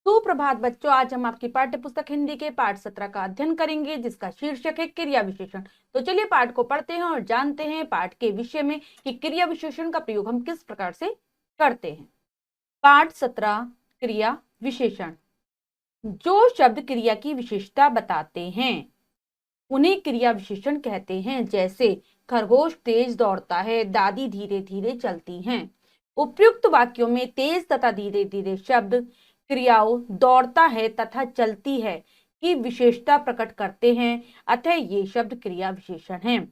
सुप्रभात बच्चों, आज हम आपकी पाठ्य पुस्तक हिंदी के पाठ 17 का अध्ययन करेंगे, जिसका शीर्षक है क्रिया विशेषण। तो चलिए पाठ को पढ़ते हैं और जानते हैं पाठ के विषय में कि क्रिया विशेषण का प्रयोग हम किस प्रकार से करते हैं। पाठ 17 क्रिया विशेषण। जो शब्द क्रिया की विशेषता बताते हैं उन्हें क्रिया विशेषण कहते हैं। जैसे खरगोश तेज दौड़ता है, दादी धीरे धीरे चलती हैं। उपयुक्त वाक्यों में तेज तथा धीरे धीरे शब्द क्रियाओं दौड़ता है तथा चलती है की विशेषता प्रकट करते हैं, अतः ये शब्द क्रिया विशेषण हैं।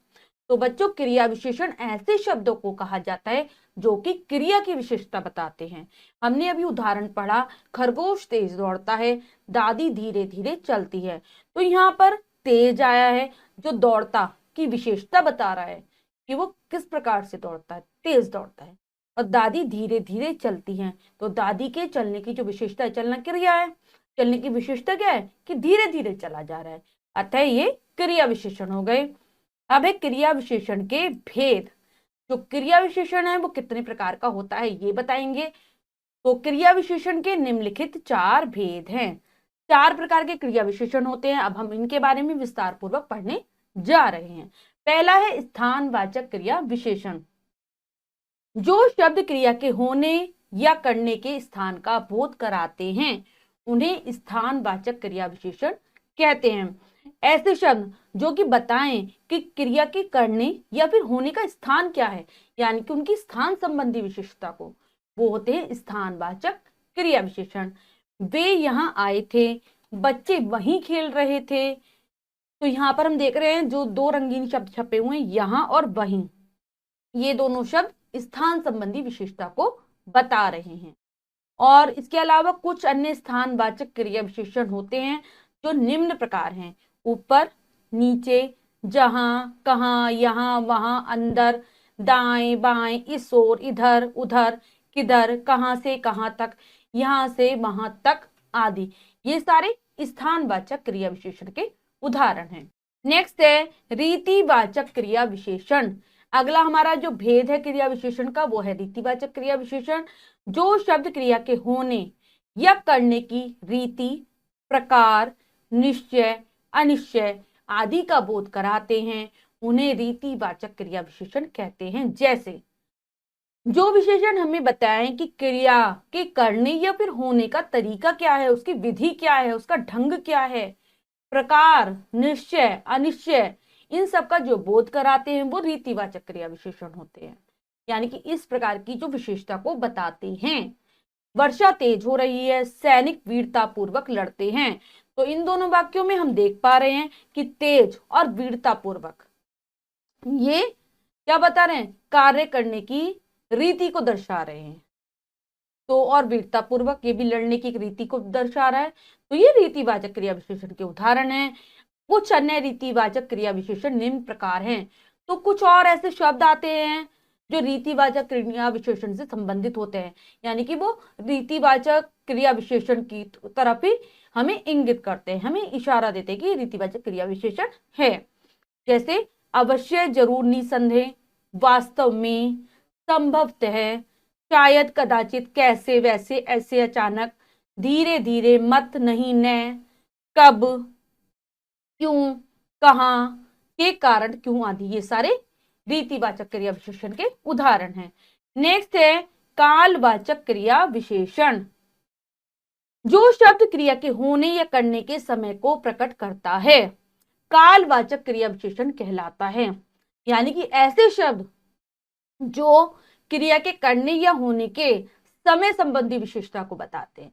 तो बच्चों, क्रिया विशेषण ऐसे शब्दों को कहा जाता है जो कि क्रिया की विशेषता बताते हैं। हमने अभी उदाहरण पढ़ा, खरगोश तेज दौड़ता है, दादी धीरे धीरे चलती है। तो यहाँ पर तेज आया है जो दौड़ता की विशेषता बता रहा है कि वो किस प्रकार से दौड़ता है, तेज दौड़ता है। और दादी धीरे धीरे चलती हैं, तो दादी के चलने की जो विशेषता है, चलना क्रिया है, चलने की विशेषता क्या है कि धीरे धीरे चला जा रहा है, अतः ये क्रिया विशेषण हो गए। अब है क्रिया विशेषण के भेद। जो क्रिया विशेषण है वो कितने प्रकार का होता है ये बताएंगे। तो क्रिया विशेषण के निम्नलिखित 4 भेद हैं। 4 प्रकार के क्रिया विशेषण होते हैं। अब हम इनके बारे में विस्तार पूर्वक पढ़ने जा रहे हैं। पहला है स्थानवाचक क्रिया विशेषण। जो शब्द क्रिया के होने या करने के स्थान का बोध कराते हैं उन्हें स्थानवाचक क्रिया विशेषण कहते हैं। ऐसे शब्द जो कि बताएं कि क्रिया के करने या फिर होने का स्थान क्या है, यानी कि उनकी स्थान संबंधी विशेषता को, वो होते हैं स्थानवाचक क्रिया विशेषण। वे यहाँ आए थे, बच्चे वहीं खेल रहे थे। तो यहाँ पर हम देख रहे हैं जो 2 रंगीन शब्द छपे हुए हैं, यहाँ और वहीं, ये दोनों शब्द स्थान संबंधी विशेषता को बता रहे हैं। और इसके अलावा कुछ अन्य स्थानवाचक क्रिया विशेषण होते हैं जो निम्न प्रकार हैं: ऊपर, नीचे, जहां, कहां, यहां, वहां, अंदर, दाएं, बाएं, इस ओर, इधर, उधर, किधर, कहां से कहां तक, यहां से वहां तक आदि। ये सारे स्थानवाचक क्रिया विशेषण के उदाहरण हैं। नेक्स्ट है रीतिवाचक क्रिया विशेषण। अगला हमारा जो भेद है क्रिया विशेषण का वो है रीतिवाचक क्रिया विशेषण। जो शब्द क्रिया के होने या करने की रीति, प्रकार, निश्चय, अनिश्चय आदि का बोध कराते हैं उन्हें रीतिवाचक क्रिया विशेषण कहते हैं। जैसे जो विशेषण हमें बताएं कि क्रिया के करने या फिर होने का तरीका क्या है, उसकी विधि क्या है, उसका ढंग क्या है, प्रकार, निश्चय, अनिश्चय, इन सब का जो बोध कराते हैं वो रीतिवाचक क्रिया विशेषण होते हैं, यानी कि इस प्रकार की जो विशेषता को बताते हैं। वर्षा तेज हो रही है, सैनिक वीरता पूर्वक लड़ते हैं। तो इन दोनों वाक्यों में हम देख पा रहे हैं कि तेज और वीरता पूर्वक ये क्या बता रहे हैं, कार्य करने की रीति को दर्शा रहे हैं। तो और वीरता पूर्वक ये भी लड़ने की रीति को दर्शा रहा है। तो ये रीतिवाचक क्रिया विशेषण के उदाहरण हैं। कुछ अन्य रीतिवाचक क्रिया विशेषण निम्न प्रकार हैं। तो कुछ और ऐसे शब्द आते हैं जो रीतिवाचक क्रिया विशेषण से संबंधित होते हैं, यानी कि वो रीतिवाचक क्रिया विशेषण की तरफ ही हमें इंगित करते हैं, हमें इशारा देते हैं कि रीतिवाचक क्रिया विशेषण है। जैसे अवश्य, जरूर, निसंदेह, वास्तव में, संभवतः, शायद, कदाचित, कैसे, वैसे, ऐसे, अचानक, धीरे धीरे, मत, नहीं, न, कब, क्यों, कहां, के कारण, क्यों आदि, ये सारे रीतिवाचक क्रिया विशेषण के उदाहरण हैं। नेक्स्ट है कालवाचक क्रिया विशेषण। जो शब्द क्रिया के होने या करने के समय को प्रकट करता है कालवाचक क्रिया विशेषण कहलाता है, यानी कि ऐसे शब्द जो क्रिया के करने या होने के समय संबंधी विशेषता को बताते हैं।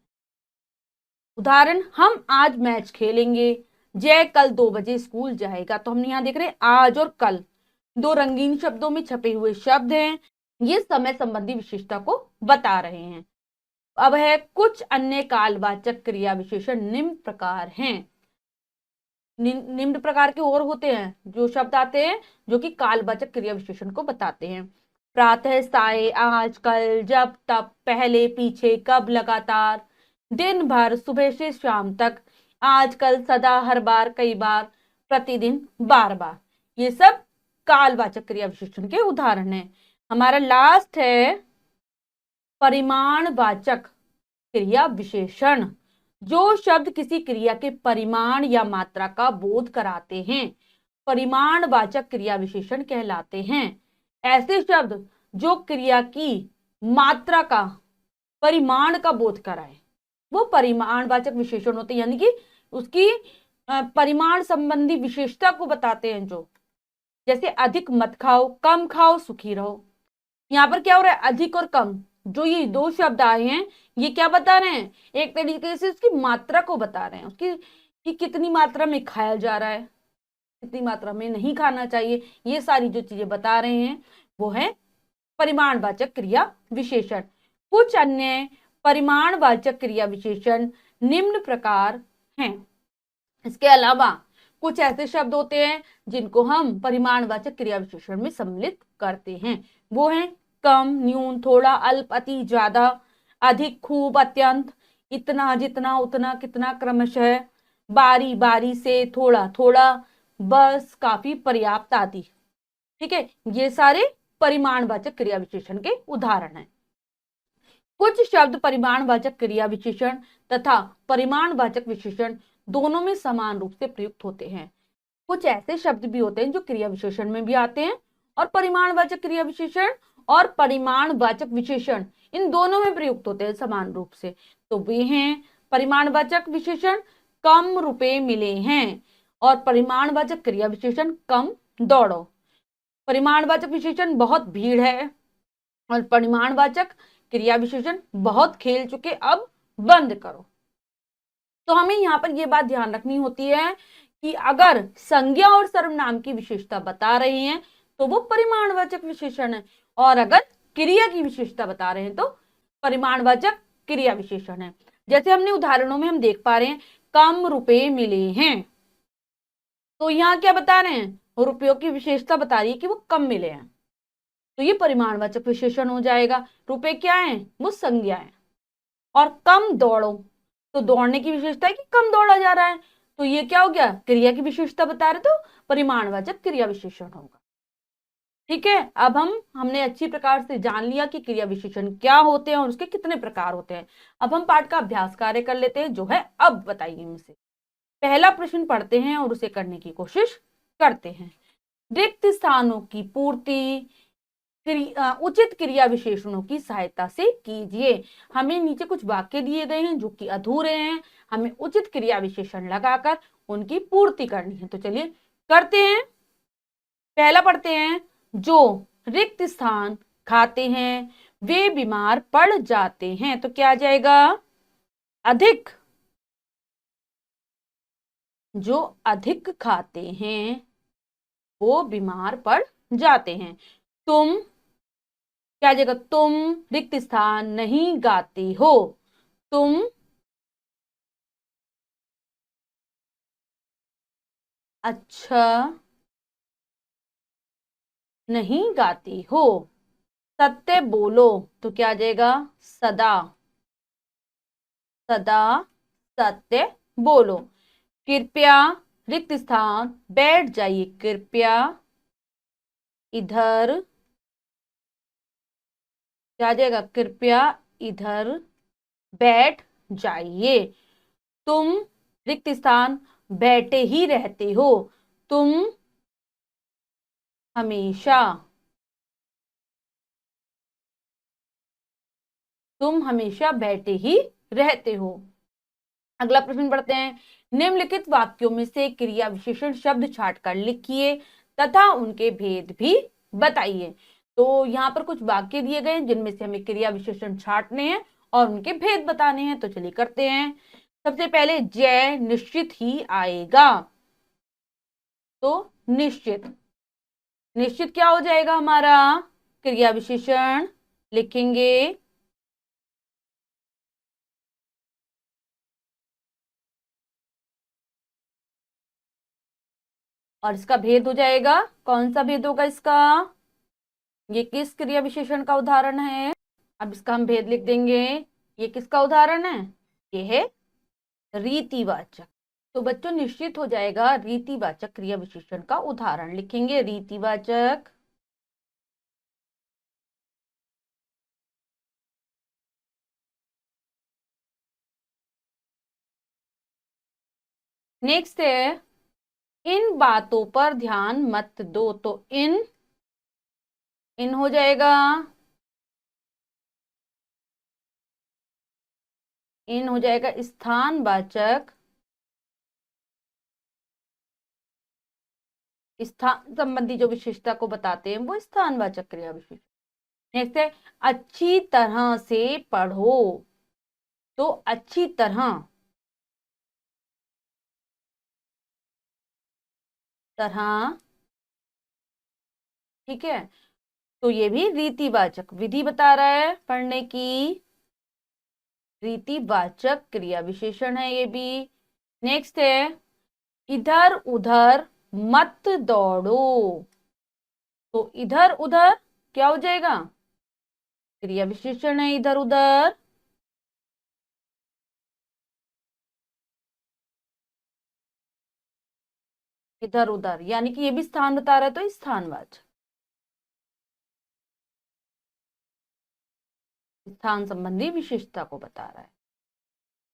उदाहरण, हम आज मैच खेलेंगे, जय कल 2 बजे स्कूल जाएगा। तो हमने यहाँ देख रहे हैं आज और कल 2 रंगीन शब्दों में छपे हुए शब्द हैं, ये समय संबंधी विशेषता को बता रहे हैं। अब है कुछ अन्य कालवाचक क्रिया विशेषण निम्न प्रकार हैं। निम्न प्रकार के और होते हैं जो शब्द आते हैं जो कि कालवाचक क्रिया विशेषण को बताते हैं। प्रातः, साय, आज, कल, जब, तब, पहले, पीछे, कब, लगातार, दिन भर, सुबह से शाम तक, आजकल, सदा, हर बार, कई बार, प्रतिदिन, बार बार, ये सब कालवाचक क्रिया विशेषण के उदाहरण हैं। हमारा लास्ट है परिमाणवाचक क्रिया विशेषण। जो शब्द किसी क्रिया के परिमाण या मात्रा का बोध कराते हैं परिमाणवाचक क्रिया विशेषण कहलाते हैं। ऐसे शब्द जो क्रिया की मात्रा का परिमाण का बोध कराए वो परिमाणवाचक विशेषण होते हैं, यानी कि उसकी परिमाण संबंधी विशेषता को बताते हैं। जो जैसे अधिक मत खाओ, कम खाओ, सुखी रहो। यहाँ पर क्या हो रहा है, अधिक और कम जो ये दो शब्द आए हैं ये क्या बता रहे हैं, एक तरीके से उसकी मात्रा को बता रहे हैं, उसकी कि कितनी मात्रा में खाया जा रहा है, कितनी मात्रा में नहीं खाना चाहिए। ये सारी जो चीजें बता रहे हैं वो है परिमाणवाचक क्रिया विशेषण। कुछ अन्य परिमाणवाचक क्रिया विशेषण निम्न प्रकार हैं। इसके अलावा कुछ ऐसे शब्द होते हैं जिनको हम परिमाणवाचक क्रिया विशेषण में सम्मिलित करते हैं। वो हैं कम, न्यून, थोड़ा, अल्प, अति, ज्यादा, अधिक, खूब, अत्यंत, इतना, जितना, उतना, कितना, क्रमशः, बारी बारी से, थोड़ा थोड़ा, बस, काफी, पर्याप्त आदि। ठीक है, ये सारे परिमाणवाचक क्रिया विशेषण के उदाहरण हैं। कुछ शब्द परिमाणवाचक क्रिया विशेषण तथा परिमाणवाचक विशेषण दोनों में समान रूप से प्रयुक्त होते हैं। कुछ ऐसे शब्द भी होते हैं जो क्रिया विशेषण में भी आते हैं और परिमाणवाचक क्रिया विशेषण और परिमाणवाचक विशेषण इन दोनों में प्रयुक्त होते हैं समान रूप से। तो वे हैं परिमाणवाचक विशेषण कम रुपए मिले हैं और परिमाणवाचक क्रिया विशेषण कम दौड़ो। परिमाणवाचक विशेषण बहुत भीड़ है और परिमाणवाचक क्रिया विशेषण बहुत खेल चुके, अब बंद करो। तो हमें यहाँ पर यह बात ध्यान रखनी होती है कि अगर संज्ञा और सर्वनाम की विशेषता बता रहे हैं तो वो परिमाणवाचक विशेषण है, और अगर क्रिया की विशेषता बता रहे हैं तो परिमाणवाचक क्रिया विशेषण है। जैसे हमने उदाहरणों में हम देख पा रहे हैं कम रुपए मिले हैं, तो यहाँ क्या बता रहे हैं, रुपयों की विशेषता बता रही है कि वो कम मिले हैं, तो ये परिमाणवाचक विशेषण हो जाएगा। रुपए क्या है, वो संज्ञा है। और कम दौड़ो, तो दौड़ने की विशेषता है कि कम दौड़ा जा रहा है, तो ये क्या हो गया, क्रिया की विशेषता बता रहे तो परिमाणवाचक क्रिया विशेषण होगा। ठीक है, अब हमने अच्छी प्रकार से जान लिया कि क्रिया विशेषण क्या होते हैं और उसके कितने प्रकार होते हैं। अब हम पाठ का अभ्यास कार्य कर लेते हैं, जो है अब बताइए मुझसे। पहला प्रश्न पढ़ते हैं और उसे करने की कोशिश करते हैं। रिक्त स्थानों की पूर्ति उचित क्रिया विशेषणों की सहायता से कीजिए। हमें नीचे कुछ वाक्य दिए गए हैं जो कि अधूरे हैं, हमें उचित क्रिया विशेषण लगाकर उनकी पूर्ति करनी है। तो चलिए करते हैं। पहला पढ़ते हैं, जो रिक्त स्थान खाते हैं वे बीमार पड़ जाते हैं। तो क्या आ जाएगा, अधिक। जो अधिक खाते हैं वो बीमार पड़ जाते हैं। तुम क्या आ जाएगा, तुम रिक्त स्थान नहीं गाती हो। तुम अच्छा नहीं गाती हो। सत्य बोलो, तो क्या आ जाएगा, सदा। सदा सत्य बोलो। कृपया रिक्त स्थान बैठ जाइए, कृपया इधर, क्या आ जाएगा, कृपया इधर बैठ जाइए। तुम रिक्त स्थान बैठे ही रहते हो। तुम हमेशा, तुम हमेशा बैठे ही रहते हो। अगला प्रश्न पढ़ते हैं। निम्नलिखित वाक्यों में से क्रिया विशेषण शब्द छाट कर लिखिए तथा उनके भेद भी बताइए। तो यहाँ पर कुछ वाक्य दिए गए हैं जिनमें से हमें क्रिया विशेषण छाटने हैं और उनके भेद बताने हैं। तो चलिए करते हैं। सबसे पहले जय निश्चित ही आएगा, तो निश्चित, निश्चित क्या हो जाएगा हमारा, क्रिया विशेषण लिखेंगे। और इसका भेद हो जाएगा, कौन सा भेद होगा इसका, ये किस क्रिया विशेषण का उदाहरण है। अब इसका हम भेद लिख देंगे। ये किसका उदाहरण है, ये है रीतिवाचक। तो बच्चों निश्चित हो जाएगा रीतिवाचक क्रिया विशेषण का उदाहरण लिखेंगे, रीतिवाचक। नेक्स्ट है इन बातों पर ध्यान मत दो, तो इन हो जाएगा, इन हो जाएगा स्थानवाचक, स्थान संबंधी जो विशेषता को बताते हैं वो स्थानवाचक क्रिया विशेषण। नेक्स्ट है अच्छी तरह से पढ़ो, तो अच्छी तरह, तरह, ठीक है, तो ये भी रीतिवाचक, विधि बता रहा है पढ़ने की, रीतिवाचक क्रिया विशेषण है ये भी। नेक्स्ट है इधर उधर मत दौड़ो, तो इधर उधर क्या हो जाएगा, क्रिया विशेषण है इधर उधर। इधर उधर यानी कि ये भी स्थान बता रहा है, तो स्थानवाचक, स्थान संबंधी विशेषता को बता रहा है।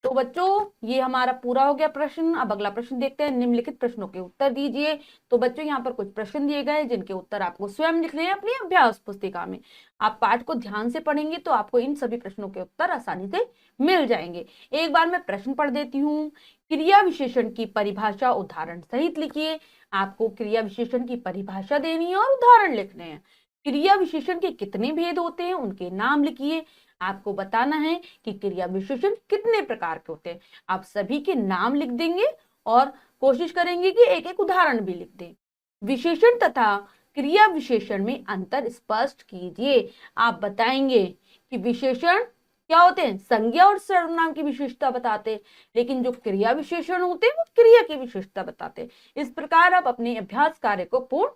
तो बच्चों ये हमारा पूरा हो गया प्रश्न। अब अगला प्रश्न देखते हैं, निम्नलिखित प्रश्नों के उत्तर दीजिए। तो बच्चों यहाँ पर कुछ प्रश्न दिए गए जिनके उत्तर आपको स्वयं लिखने हैं अपनी अभ्यास पुस्तिका में। आप पाठ को ध्यान से पढ़ेंगे तो आपको इन सभी प्रश्नों के उत्तर आसानी से मिल जाएंगे। एक बार मैं प्रश्न पढ़ देती हूँ। क्रिया विशेषण की परिभाषा उदाहरण सहित लिखिए। आपको क्रिया विशेषण की परिभाषा देनी है और उदाहरण लिखने हैं। क्रिया विशेषण के कितने भेद होते हैं उनके नाम लिखिए। आपको बताना है कि क्रिया विशेषण कितने प्रकार के होते हैं। आप सभी के नाम लिख देंगे और कोशिश करेंगे कि एक एक उदाहरण भी लिख दें। विशेषण तथा क्रिया विशेषण में अंतर स्पष्ट कीजिए। आप बताएंगे कि विशेषण क्या होते हैं, संज्ञा और सर्वनाम की विशेषता बताते हैं, लेकिन जो क्रिया विशेषण होते हैं वो क्रिया की विशेषता बताते हैं। इस प्रकार आप अपने अभ्यास कार्य को पूर्ण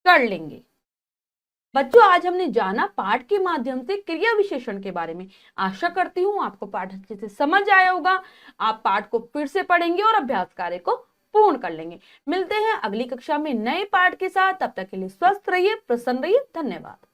कर लेंगे। बच्चों आज हमने जाना पाठ के माध्यम से क्रिया विशेषण के बारे में। आशा करती हूँ आपको पाठ अच्छे से समझ आया होगा। आप पाठ को फिर से पढ़ेंगे और अभ्यास कार्य को पूर्ण कर लेंगे। मिलते हैं अगली कक्षा में नए पाठ के साथ। तब तक के लिए स्वस्थ रहिए, प्रसन्न रहिए। धन्यवाद।